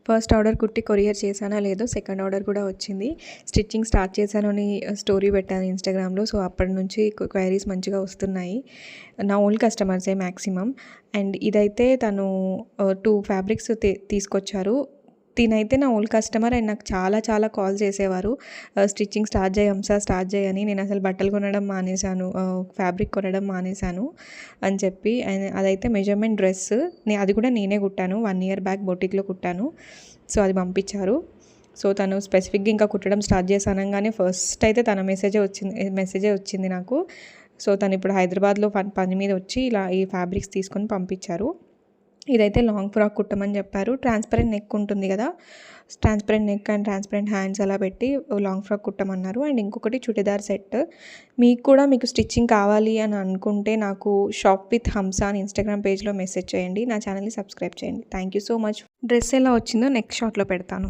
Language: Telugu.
ఫస్ట్ ఆర్డర్ కుట్టి కొరియర్ చేశానా లేదో సెకండ్ ఆర్డర్ కూడా వచ్చింది. స్టిచ్చింగ్ స్టార్ట్ చేశాను అని స్టోరీ పెట్టాను ఇన్స్టాగ్రామ్లో. సో అప్పటి నుంచి క్వైరీస్ మంచిగా వస్తున్నాయి. నా ఓల్డ్ కస్టమర్సే మ్యాక్సిమం. అండ్ ఇదైతే తను 2 ఫ్యాబ్రిక్స్ తీసుకొచ్చారు. తినైతే నా ఓల్డ్ కస్టమర్. అండ్ నాకు చాలా చాలా కాల్ చేసేవారు, స్టిచ్చింగ్ స్టార్ట్ చేయి హంస, స్టార్ట్ చేయని. నేను అసలు బట్టలు కొనడం మానేశాను, ఫ్యాబ్రిక్ కొనడం మానేశాను అని చెప్పి. అండ్ అదైతే మెజర్మెంట్ డ్రెస్, అది కూడా నేనే కుట్టాను. 1 year బ్యాక్ బొటిక్లో కుట్టాను. సో అది పంపించారు. సో తను స్పెసిఫిక్గా ఇంకా కుట్టడం స్టార్ట్ చేశానగానే ఫస్ట్ అయితే తన మెసేజే వచ్చింది నాకు. సో తను ఇప్పుడు హైదరాబాద్లో పని మీద వచ్చి ఇలా ఈ ఫ్యాబ్రిక్స్ తీసుకొని పంపించారు. ఇదైతే లాంగ్ ఫ్రాక్ కుట్టమని చెప్పారు. ట్రాన్స్పరెంట్ నెక్ ఉంటుంది కదా, transparent neck and transparent hands అలా పెట్టి లాంగ్ ఫ్రాక్ కుట్టమన్నారు. అండ్ ఇంకొకటి చుడిదార్ సెట్. మీకు స్టిచ్చింగ్ కావాలి అని అనుకుంటే నాకు షాప్ విత్ హంస అని ఇన్స్టాగ్రామ్ పేజ్లో మెసేజ్ చేయండి. నా ఛానల్ని సబ్స్క్రైబ్ చేయండి. Thank you so much. Dress ఎలా వచ్చిందో నెక్స్ట్ షాట్లో పెడతాను.